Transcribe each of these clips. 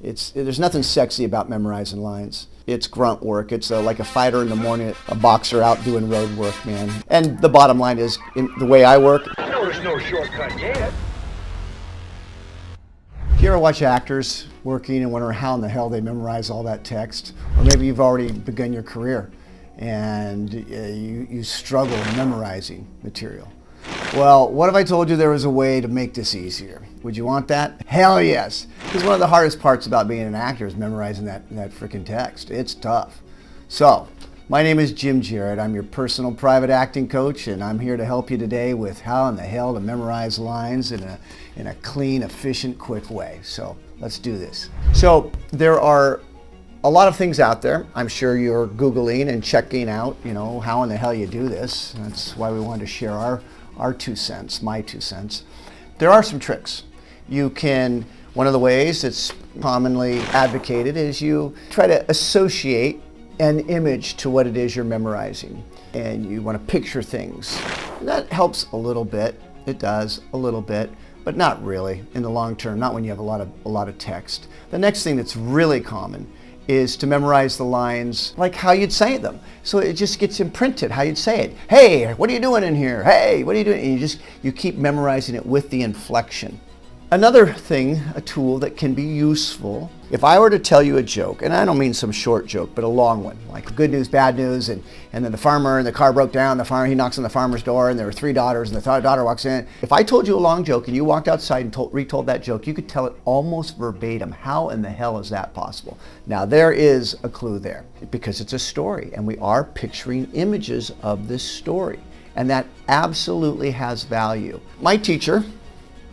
There's nothing sexy about memorizing lines. It's grunt work. It's like a fighter in the morning, a boxer out doing road work, man. And the bottom line is, in the way I work, No, there's no shortcut yet. you ever watch actors working and wonder how in the hell they memorize all that text? Or maybe you've already begun your career and you struggle memorizing material. Well, what if I told you there was a way to make this easier? Would you want that? Hell yes. Because one of the hardest parts about being an actor is memorizing that freaking text. It's tough. So, my name is Jim Jarrett. I'm your personal private acting coach, and I'm here to help you today with how in the hell to memorize lines in a clean, efficient, quick way. So, let's do this. So, there are a lot of things out there. I'm sure you're Googling and checking out, how in the hell you do this. That's why we wanted to share our 2 cents, my 2 cents. There are some tricks. One of the ways that's commonly advocated is you try to associate an image to what it is you're memorizing. And you want to picture things. And that helps a little bit. It does a little bit, but not really in the long term, not when you have a lot of text. The next thing that's really common is to memorize the lines like how you'd say them. So it just gets imprinted how you'd say it. Hey, what are you doing in here? Hey, what are you doing? And you keep memorizing it with the inflection. Another thing, a tool that can be useful, if I were to tell you a joke, and I don't mean some short joke, but a long one, like good news, bad news, and then the farmer and the car broke down, he knocks on the farmer's door, and there were 3 daughters, and the daughter walks in. If I told you a long joke and you walked outside and retold that joke, you could tell it almost verbatim. How in the hell is that possible? Now there is a clue there, because it's a story, and we are picturing images of this story, and that absolutely has value. My teacher,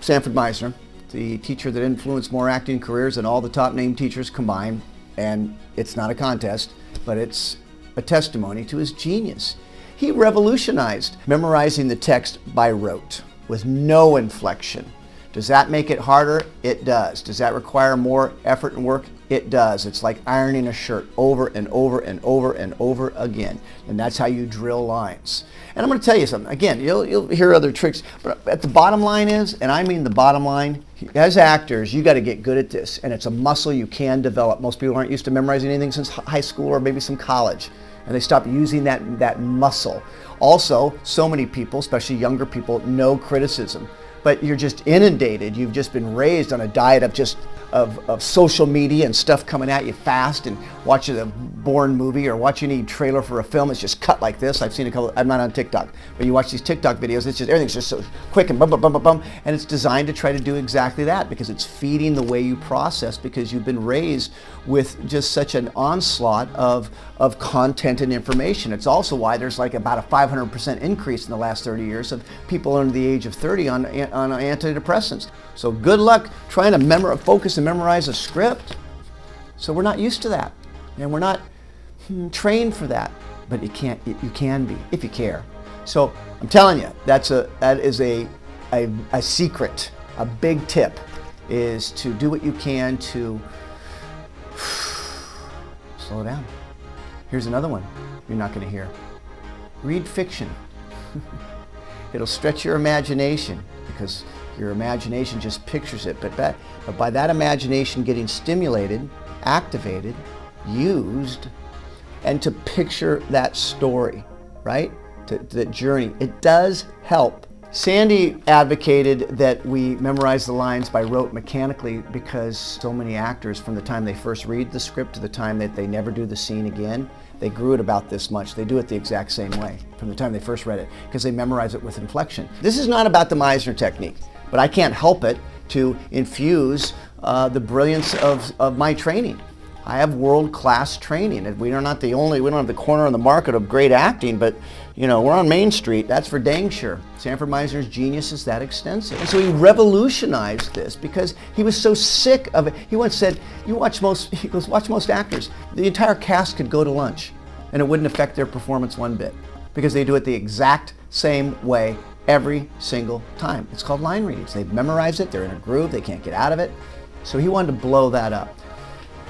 Sanford Meisner, the teacher that influenced more acting careers than all the top name teachers combined, and it's not a contest, but it's a testimony to his genius. He revolutionized memorizing the text by rote, with no inflection. Does that make it harder? It does. Does that require more effort and work? It does. It's like ironing a shirt over and over and over and over again. And that's how you drill lines. And I'm going to tell you something. Again, you'll hear other tricks, but at the bottom line is, and I mean the bottom line, as actors, you got to get good at this, and it's a muscle you can develop. Most people aren't used to memorizing anything since high school or maybe some college, and they stop using that muscle. Also, so many people, especially younger people, know criticism. But you're just inundated. You've just been raised on a diet of social media and stuff coming at you fast, and watching a Bourne movie or watching any trailer for a film. It's just cut like this. I've seen a couple. I'm not on TikTok, but you watch these TikTok videos. It's just everything's just so quick and bum bum bum bum bum, and it's designed to try to do exactly that, because it's feeding the way you process, because you've been raised with just such an onslaught of content and information. It's also why there's like about a 500% increase in the last 30 years of people under the age of 30 on antidepressants. So good luck trying to focus and memorize a script. So we're not used to that, and we're not trained for that. But you can be if you care. So I'm telling you, that is a secret. A big tip is to do what you can to slow down. Here's another one you're not going to hear. Read fiction. It'll stretch your imagination, because your imagination just pictures it. But by that imagination getting stimulated, activated, used, and to picture that story, right? That journey, it does help. Sandy advocated that we memorize the lines by rote mechanically, because so many actors, from the time they first read the script to the time that they never do the scene again, they grew it about this much. They do it the exact same way from the time they first read it, because they memorize it with inflection. This is not about the Meisner technique, but I can't help it to infuse the brilliance of my training. I have world-class training, and we don't have the corner on the market of great acting, but we're on Main Street, that's for dang sure. Sanford Meisner's genius is that extensive. And so he revolutionized this because he was so sick of it. He once said, watch most actors, the entire cast could go to lunch and it wouldn't affect their performance one bit, because they do it the exact same way every single time. It's called line readings. They've memorized it, they're in a groove, they can't get out of it. So he wanted to blow that up.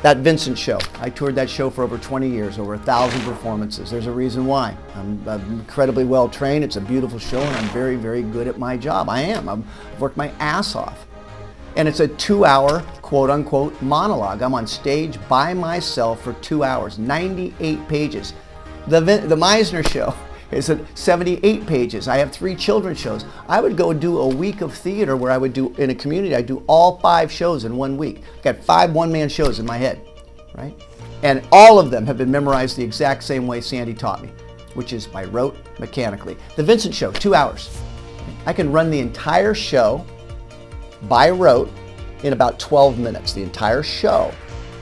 That Vincent show, I toured that show for over 20 years, over 1,000 performances. There's a reason why. I'm incredibly well trained, it's a beautiful show, and I'm very, very good at my job. I am. I've worked my ass off. And it's a 2-hour quote-unquote monologue. I'm on stage by myself for 2 hours, 98 pages. The Meisner show is at 78 pages. I have 3 children's shows. I would go do a week of theater where I would do, in a community, I'd do all 5 shows in 1 week. I got 5 one-man shows in my head, right? And all of them have been memorized the exact same way Sandy taught me, which is by rote, mechanically. The Vincent show, 2 hours. I can run the entire show by rote in about 12 minutes. The entire show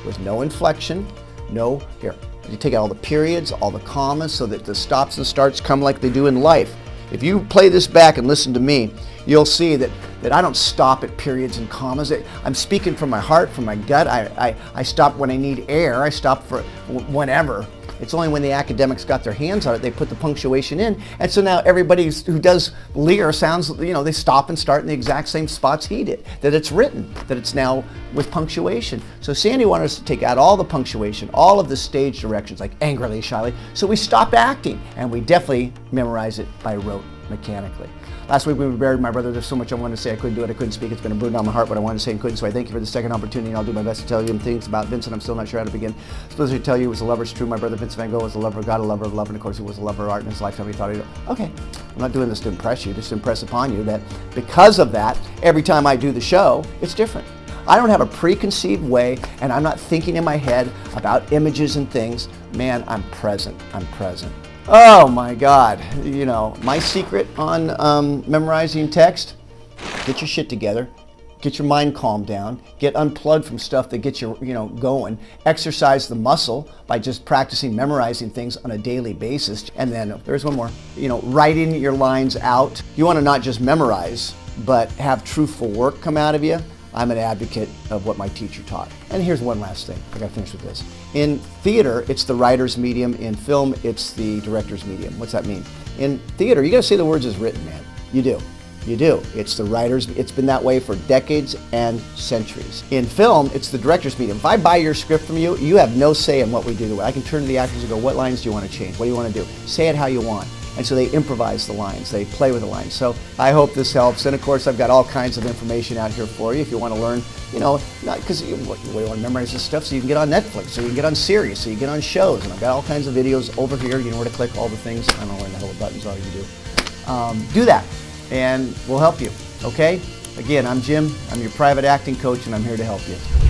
with no inflection, no, here, you take out all the periods, all the commas, so that the stops and starts come like they do in life. If you play this back and listen to me, you'll see that I don't stop at periods and commas. I'm speaking from my heart, from my gut. I stop when I need air. I stop for whenever. It's only when the academics got their hands on it, they put the punctuation in. And so now everybody who does Lear sounds, they stop and start in the exact same spots he did, that it's written, that it's now with punctuation. So Sandy wanted us to take out all the punctuation, all of the stage directions, like angrily, shyly. So we stopped acting, and we definitely memorize it by rote, mechanically. Last week we buried my brother. There's so much I wanted to say. I couldn't do it. I couldn't speak. It's been a burden on my heart, but I wanted to say and couldn't. So I thank you for the second opportunity, and I'll do my best to tell you things about Vincent. I'm still not sure how to begin. I'm supposed to tell you he was a lover. It's true. My brother Vincent Van Gogh was a lover of God, a lover of love, and of course he was a lover of art in his lifetime. He thought he'd, okay, I'm not doing this to impress you, just to impress upon you that because of that, every time I do the show, it's different. I don't have a preconceived way, and I'm not thinking in my head about images and things. Man, I'm present. I'm present. Oh my God, my secret on memorizing text, get your shit together, get your mind calmed down, get unplugged from stuff that gets you, going, exercise the muscle by just practicing memorizing things on a daily basis. And then there's one more, writing your lines out. You want to not just memorize, but have truthful work come out of you. I'm an advocate of what my teacher taught. And here's one last thing. I gotta finish with this. In theater, it's the writer's medium. In film, it's the director's medium. What's that mean? In theater, you gotta say the words as written, man. You do. You do. It's the writer's, it's been that way for decades and centuries. In film, it's the director's medium. If I buy your script from you, you have no say in what we do. I can turn to the actors and go, what lines do you want to change? What do you want to do? Say it how you want. And so they improvise the lines, they play with the lines. So I hope this helps. And of course, I've got all kinds of information out here for you if you want to learn, not because you want to memorize this stuff so you can get on Netflix, so you can get on Sirius, so you can get on shows. And I've got all kinds of videos over here. You know where to click all the things. I don't know where the hell the buttons are, you do. Do that, and we'll help you, okay? Again, I'm Jim. I'm your private acting coach, and I'm here to help you.